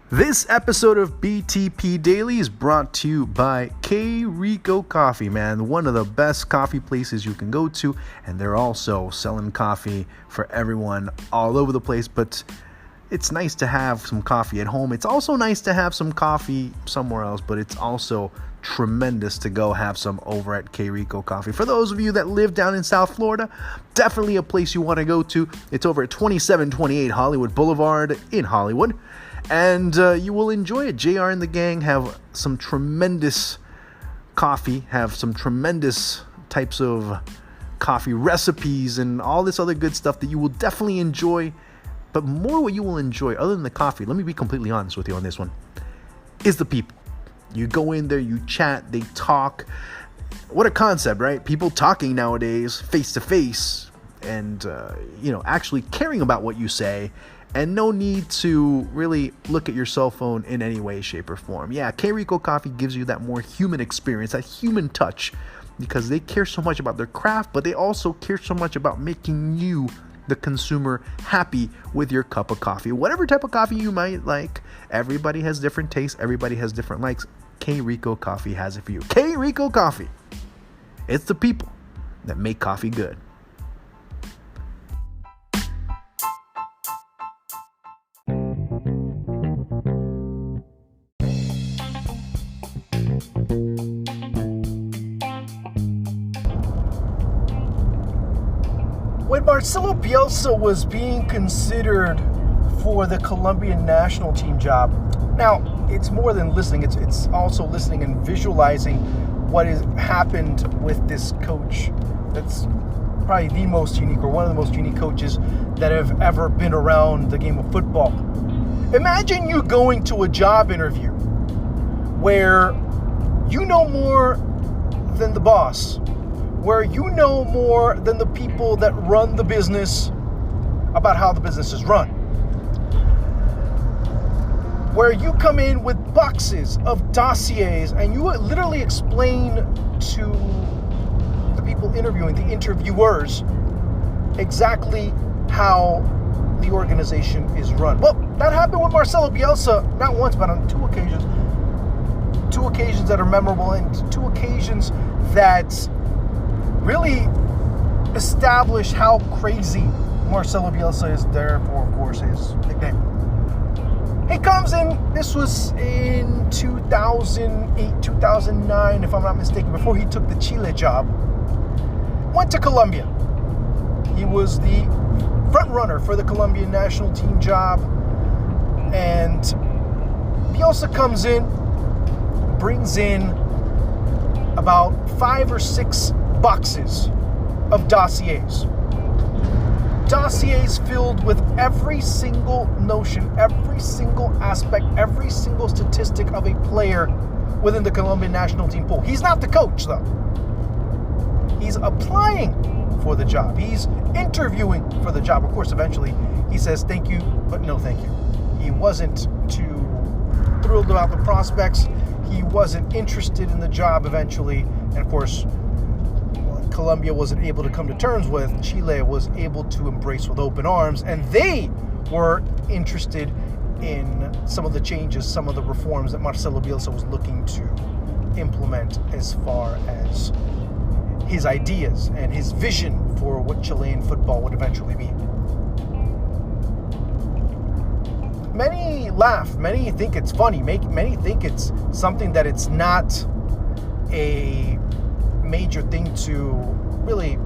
This episode of BTP Daily is brought to you by K Rico Coffee, man. One of the best coffee places you can go to, and they're also selling coffee for everyone all over the place, but it's nice to have some coffee at home. It's also nice to have some coffee somewhere else, but it's also tremendous to go have some over at K Rico Coffee. For those of you that live down in South Florida, definitely a place you want to go to. It's over at 2728 Hollywood Boulevard in Hollywood. And you will enjoy it. JR and the gang have some tremendous coffee, have some tremendous types of coffee recipes and all this other good stuff that you will definitely enjoy. But more what you will enjoy, other than the coffee, let me be completely honest with you on this one, is the people. You go in there, you chat, they talk. What a concept, right? People talking nowadays face to face and, actually caring about what you say. And no need to really look at your cell phone in any way, shape, or form. Yeah, K Rico Coffee gives you that more human experience, that human touch, because they care so much about their craft, but they also care so much about making you, the consumer, happy with your cup of coffee. Whatever type of coffee you might like, everybody has different tastes, everybody has different likes. K Rico Coffee has it for you. K Rico Coffee. It's the people that make coffee good. When Marcelo Bielsa was being considered for the Colombian national team job, now it's more than listening, it's also listening and visualizing what has happened with this coach. That's probably the most unique, or one of the most unique coaches that have ever been around the game of football. Imagine you going to a job interview where you know more than the boss, where you know more than the people that run the business about how the business is run. Where you come in with boxes of dossiers and you literally explain to the people interviewing, the interviewers, exactly how the organization is run. Well, that happened with Marcelo Bielsa, not once, but on two occasions. Two occasions that are memorable, and two occasions that really establish how crazy Marcelo Bielsa is, therefore, of course, his nickname. He comes in, this was in 2008, 2009, if I'm not mistaken, before he took the Chile job. Went to Colombia. He was the front runner for the Colombian national team job. And Bielsa comes in, brings in about 5 or 6 boxes of dossiers. Dossiers filled with every single notion, every single aspect, every single statistic of a player within the Colombian national team pool. He's not the coach, though. He's applying for the job. He's interviewing for the job. Of course, eventually he says thank you, but no thank you. He wasn't too thrilled about the prospects. He wasn't interested in the job eventually. And of course, Colombia wasn't able to come to terms with, Chile was able to embrace with open arms, and they were interested in some of the changes, some of the reforms that Marcelo Bielsa was looking to implement as far as his ideas and his vision for what Chilean football would eventually be. Many laugh, many think it's funny, many think it's something that it's not a major thing to really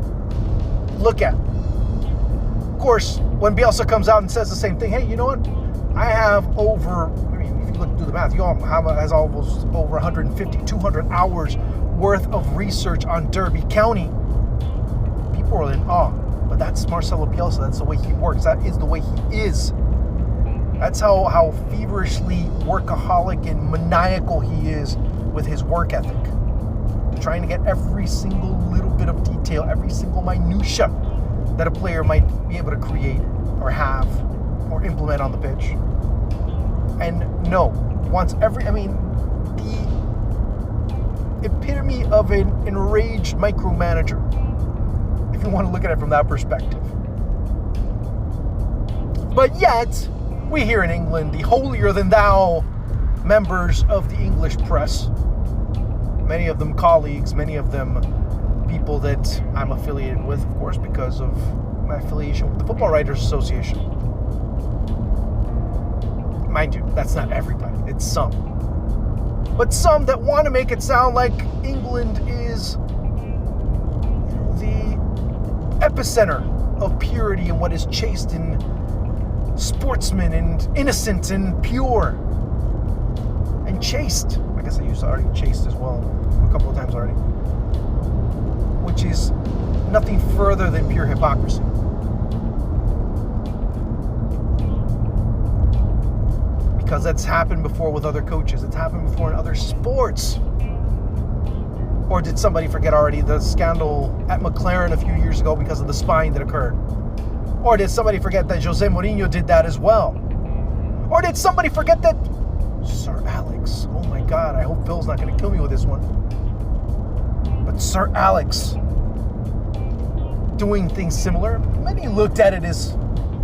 look at. Of course, when Bielsa comes out and says the same thing, hey, you know what? I have if you look through the math, has almost over 150, 200 hours worth of research on Derby County. People are in awe. But that's Marcelo Bielsa. That's the way he works. That is the way he is. That's how feverishly workaholic and maniacal he is with his work ethic. Trying to get every single little bit of detail, every single minutia that a player might be able to create or have or implement on the pitch. And the epitome of an enraged micromanager, if you want to look at it from that perspective. But yet, we here in England, the holier-than-thou members of the English press, many of them colleagues, many of them people that I'm affiliated with, of course, because of my affiliation with the Football Writers Association. Mind you, that's not everybody, it's some. But some that want to make it sound like England is the epicenter of purity and what is chaste and sportsman and innocent and pure and chaste. I guess I used already chaste as well a couple of times already, which is nothing further than pure hypocrisy. Because that's happened before with other coaches. It's happened before in other sports. Or did somebody forget already the scandal at McLaren a few years ago because of the spying that occurred? Or did somebody forget that Jose Mourinho did that as well? Or did somebody forget that Sir Alex, oh my God, I hope Phil's not going to kill me with this one. But Sir Alex doing things similar, many looked at it as,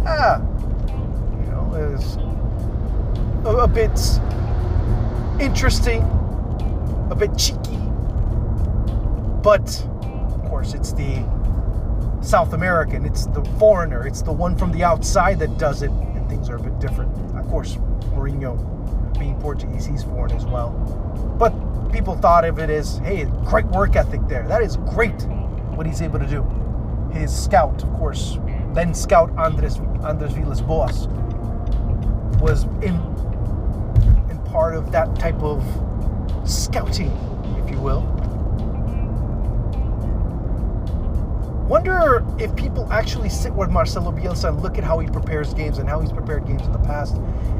as a bit interesting, a bit cheeky. But, of course, it's the South American, it's the foreigner, it's the one from the outside that does it, and things are a bit different. Of course, Mourinho, being Portuguese, he's foreign as well. But people thought of it as, hey, great work ethic there. That is great what he's able to do. His scout, of course, then scout Andres Villas-Boas, was in part of that type of scouting, if you will. Wonder if people actually sit with Marcelo Bielsa and look at how he prepares games and how he's prepared games in the past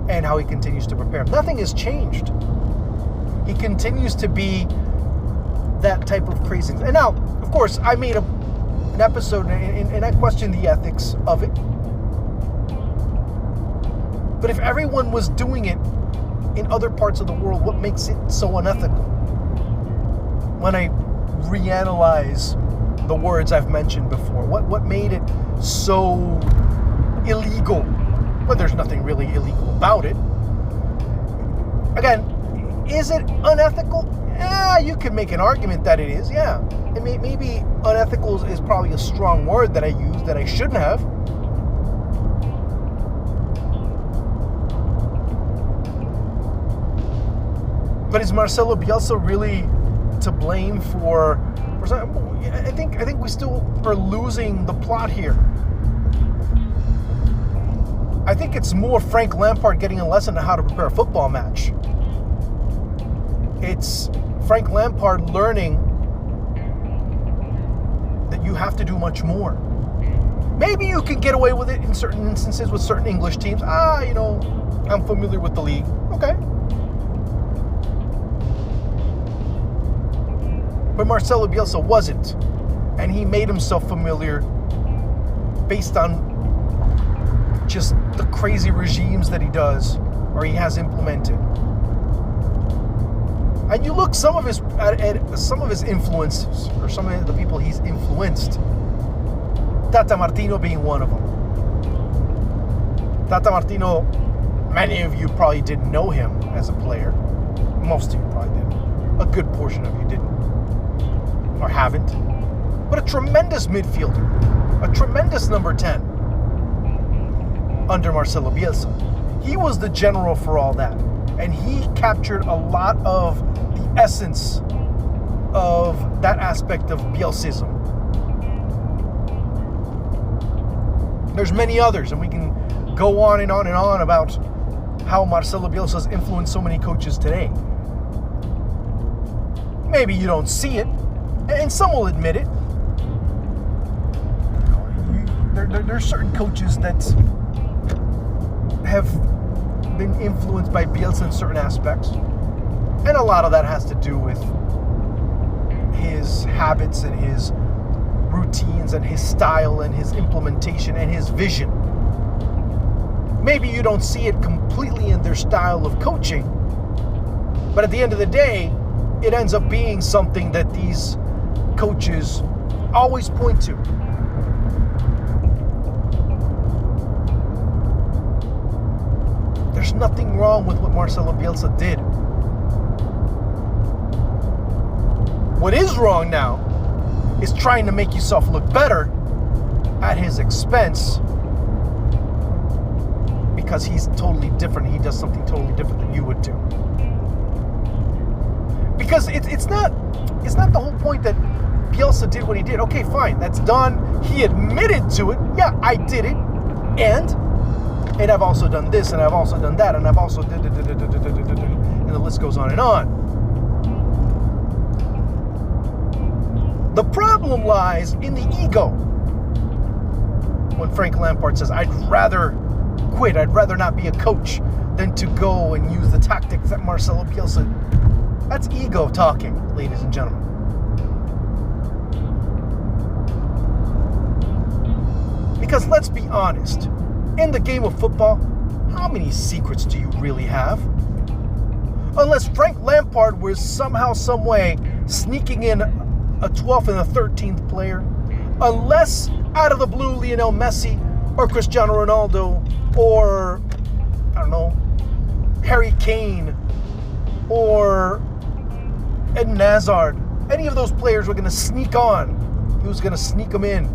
and how he continues to prepare. Nothing has changed. He continues to be that type of craziness. And now, of course, I made an episode and I questioned the ethics of it. But if everyone was doing it in other parts of the world, what makes it so unethical? When I reanalyze the words I've mentioned before, what made it so illegal? Well, there's nothing really illegal about it. Again, is it unethical? Yeah, you could make an argument that it is, yeah. And maybe unethical is probably a strong word that I used that I shouldn't have. But is Marcelo Bielsa really to blame for I think we still are losing the plot here. I think it's more Frank Lampard getting a lesson on how to prepare a football match. It's Frank Lampard learning that you have to do much more. Maybe you can get away with it in certain instances with certain English teams. I'm familiar with the league. Okay. But Marcelo Bielsa wasn't. And he made himself familiar based on just the crazy regimes that he does or he has implemented. And you look at some of his influences or some of the people he's influenced. Tata Martino being one of them. Tata Martino, many of you probably didn't know him as a player. Most of you probably didn't. A good portion of you didn't. Or haven't. But a tremendous midfielder. A tremendous number 10. Under Marcelo Bielsa. He was the general for all that. And he captured a lot of the essence of that aspect of Bielsism. There's many others, and we can go on and on and on about how Marcelo Bielsa has influenced so many coaches today. Maybe you don't see it, and some will admit it. There are certain coaches that have been influenced by Bielsa in certain aspects, and a lot of that has to do with his habits and his routines and his style and his implementation and his vision. Maybe you don't see it completely in their style of coaching, but at the end of the day, it ends up being something that these coaches always point to. There's nothing wrong with what Marcelo Bielsa did. What is wrong now is trying to make yourself look better at his expense because he's totally different. He does something totally different than you would do. Because it's not the whole point that Bielsa did what he did. Okay, fine, that's done. He admitted to it. Yeah, I did it. And I've also done this, and I've also done that, and I've also and the list goes on and on. The problem lies in the ego. When Frank Lampard says, I'd rather quit, I'd rather not be a coach than to go and use the tactics that Marcelo Bielsa. That's ego talking, ladies and gentlemen. Because let's be honest, in the game of football, how many secrets do you really have? Unless Frank Lampard was somehow, some way sneaking in a 12th and a 13th player, unless out of the blue Lionel Messi or Cristiano Ronaldo or, I don't know, Harry Kane or Eden Hazard, any of those players were going to sneak on. He was going to sneak them in.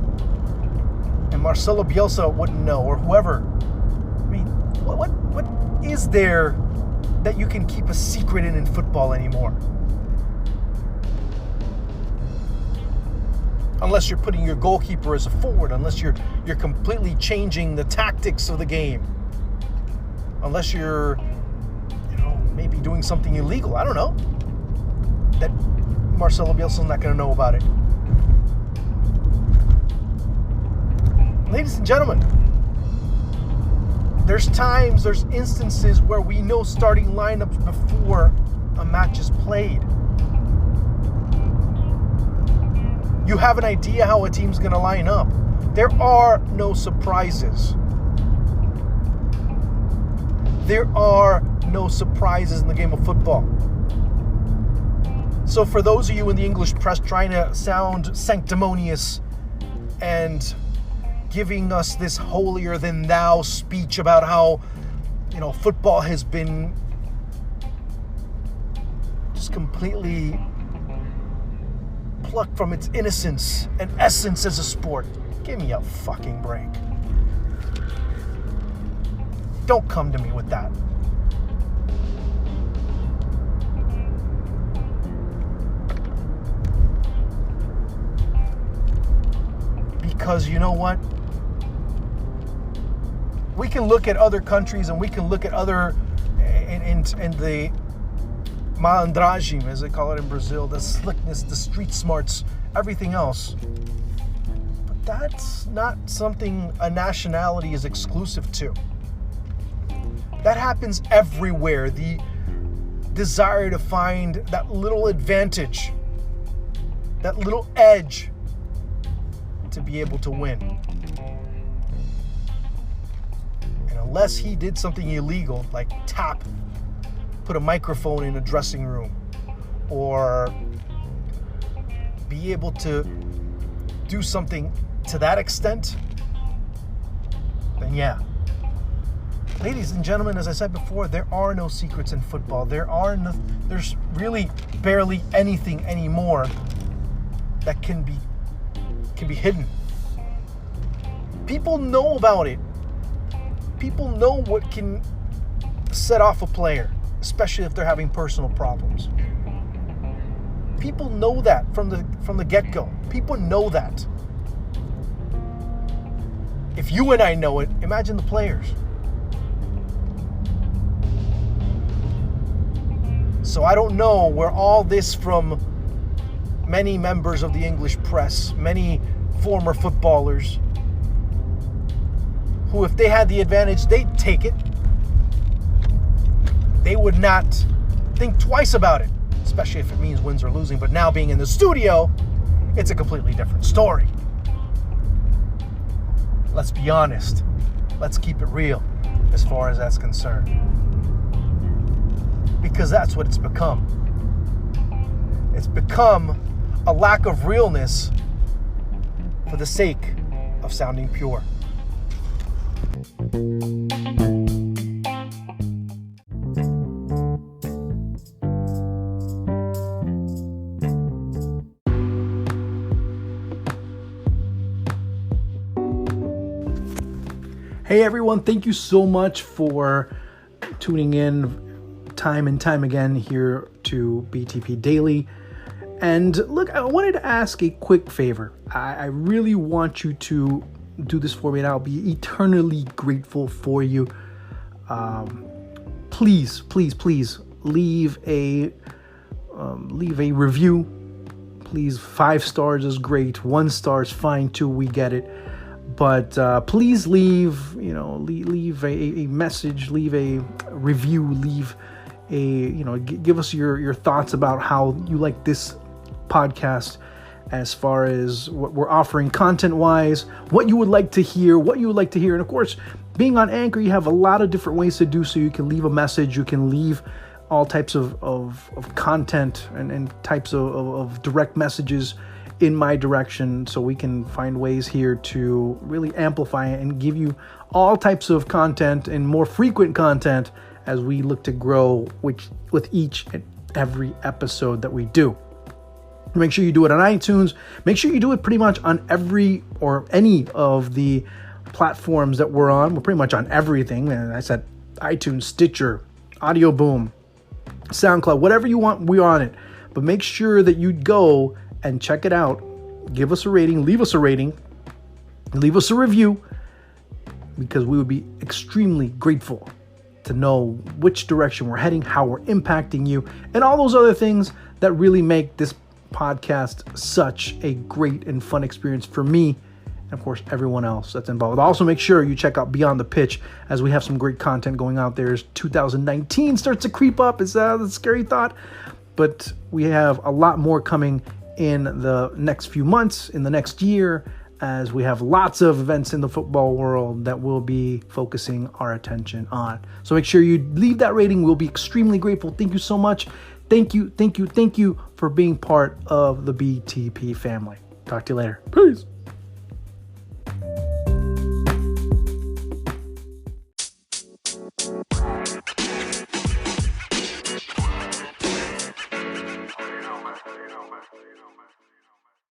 And Marcelo Bielsa wouldn't know, or whoever. I mean, what is there that you can keep a secret in football anymore? Unless you're putting your goalkeeper as a forward, unless you're completely changing the tactics of the game, unless you're, maybe doing something illegal. I don't know. That Marcelo Bielsa's not going to know about it. Ladies and gentlemen, there's instances where we know starting lineups before a match is played. You have an idea how a team's going to line up. There are no surprises. There are no surprises in the game of football. So for those of you in the English press trying to sound sanctimonious and giving us this holier than thou speech about how, football has been just completely plucked from its innocence and essence as a sport. Give me a fucking break. Don't come to me with that. Because you know what? We can look at other countries and we can look at other, and the malandragem, as they call it in Brazil, the slickness, the street smarts, everything else. But that's not something a nationality is exclusive to. That happens everywhere. The desire to find that little advantage, that little edge to be able to win. And unless he did something illegal, like put a microphone in a dressing room, or be able to do something to that extent, then yeah. Ladies and gentlemen, as I said before, there are no secrets in football. There's really barely anything anymore that can be hidden. People know about it. People know what can set off a player, especially if they're having personal problems. People know that from the get-go. People know that. If you and I know it, imagine the players. So I don't know where all this from many members of the English press, many former footballers, who if they had the advantage, they'd take it. They would not think twice about it, especially if it means wins or losing. But now being in the studio, it's a completely different story. Let's be honest. Let's keep it real as far as that's concerned. Because that's what it's become. It's become a lack of realness for the sake of sounding pure. Hey everyone, thank you so much for tuning in time and time again here to BTP Daily. And look, I wanted to ask a quick favor. I really want you to do this for me, and I'll be eternally grateful for you. Please leave a review. Please, 5 stars is great. 1 star is fine too. We get it. But please leave a message, leave a review, give us your thoughts about how you like this podcast, as far as what we're offering content-wise, what you would like to hear, and of course, being on Anchor, you have a lot of different ways to do so. You can leave a message, you can leave all types of content and types of direct messages in my direction, so we can find ways here to really amplify and give you all types of content and more frequent content as we look to grow with each and every episode that we do. Make sure you do it on iTunes. Make sure you do it pretty much on every or any of the platforms that we're on. We're pretty much on everything. And I said iTunes, Stitcher, Audio Boom, SoundCloud, whatever you want, we're on it. But make sure that you go and check it out. Give us a rating, leave us a review, because we would be extremely grateful to know which direction we're heading, how we're impacting you, and all those other things that really make this podcast such a great and fun experience for me, and of course everyone else that's involved. Also, make sure you check out Beyond the Pitch, as we have some great content going out there as 2019 starts to creep up. It's a scary thought, but we have a lot more coming in the next few months, in the next year, as we have lots of events in the football world that we'll be focusing our attention on. So make sure you leave that rating. We'll be extremely grateful. Thank you so much. Thank you for being part of the BTP family. Talk to you later. Peace.